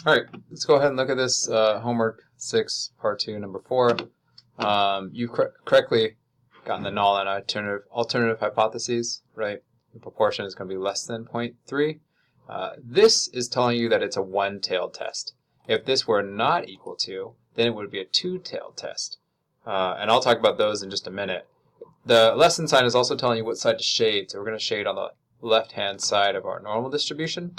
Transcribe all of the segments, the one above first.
All right, let's go ahead and look at this homework 6, part 2, number 4. You've correctly gotten the null and alternative hypotheses, right? The proportion is going to be less than 0.3. This is telling you that it's a one-tailed test. If this were not equal to, then it would be a two-tailed test. And I'll talk about those in just a minute. The lesson sign is also telling you what side to shade, so we're going to shade on the left-hand side of our normal distribution.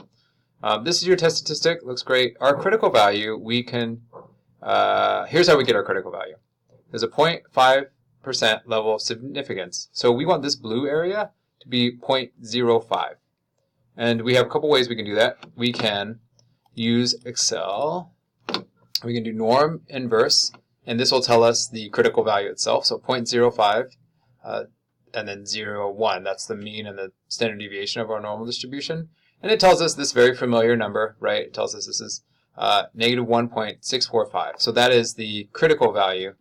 This is your test statistic. Looks great. Our critical value, we can, here's how we get our critical value. There's a 0.5% level of significance. So we want this blue area to be 0.05. And we have a couple ways we can do that. We can use Excel. We can do norm inverse, and this will tell us the critical value itself. So 0.05 and then 0.1. That's the mean and the standard deviation of our normal distribution. And it tells us this very familiar number, right? It tells us this is negative 1.645. So that is the critical value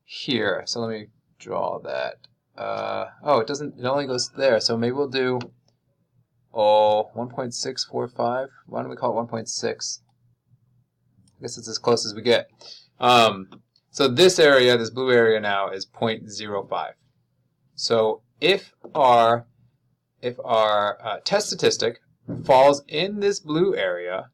here. So let me draw that. Oh, it doesn't, it only goes there. So maybe we'll do, 1.645. Why don't we call it 1.6? I guess it's as close as we get. So this area, this blue area now is 0.05. So if our test statistic falls in this blue area,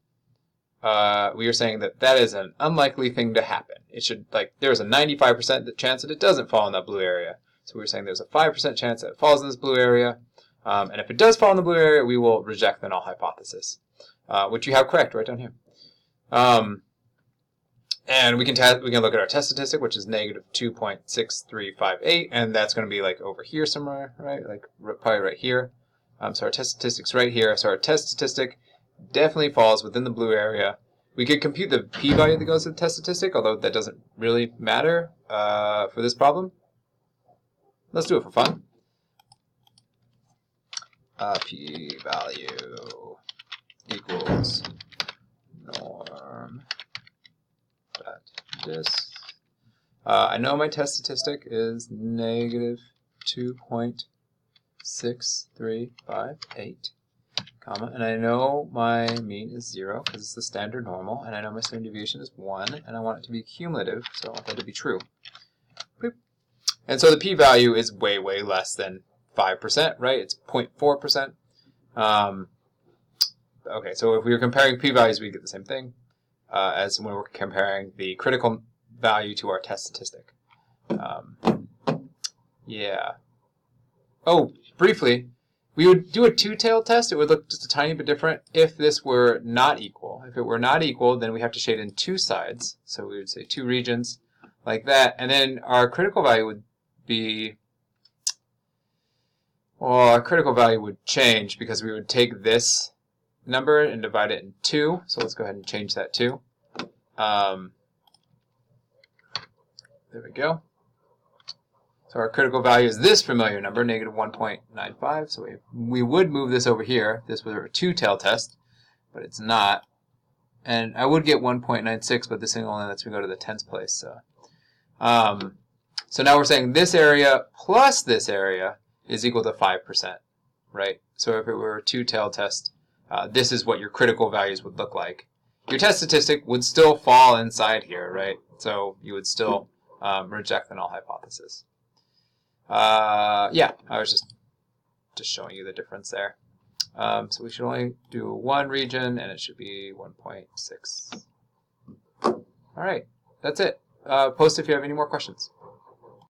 we are saying that that is an unlikely thing to happen. It should, like, there's a 95% chance that it doesn't fall in that blue area. So we're saying there's a 5% chance that it falls in this blue area. And if it does fall in the blue area, we will reject the null hypothesis, which you have correct right down here. And we can look at our test statistic, which is negative 2.6358, and that's going to be like over here somewhere, right? Like probably right here. So our test statistic's right here. So our test statistic definitely falls within the blue area. We could compute the p-value that goes with the test statistic, although that doesn't really matter for this problem. Let's do it for fun. P-value equals norm dot dis. I know my test statistic is negative 2.6358, comma, and I know my mean is 0 because it's the standard normal, and I know my standard deviation is 1, and I want it to be cumulative, so I want that to be true. Boop. And so the p-value is way, way less than 5%, right? It's 0.4%. Okay, so if we were comparing p-values, we get the same thing as when we're comparing the critical value to our test statistic. Yeah. Oh, briefly, we would do a two-tailed test. It would look just a tiny bit different if this were not equal. If it were not equal, then we have to shade in two sides. So we would say two regions like that. And then our critical value would be, well, our critical value would change because we would take this number and divide it in 2. So let's go ahead and change that too. There we go. So our critical value is this familiar number, negative 1.95. So we would move this over here. This was a two-tailed test, but it's not. And I would get 1.96, but this thing only lets me go to the tens place. So now we're saying this area plus this area is equal to 5%, right? So if it were a two-tailed test, this is what your critical values would look like. Your test statistic would still fall inside here, right? So you would still reject the null hypothesis. Yeah, I was just showing you the difference there. So we should only do one region, and it should be 1.6. All right, that's it. Post if you have any more questions.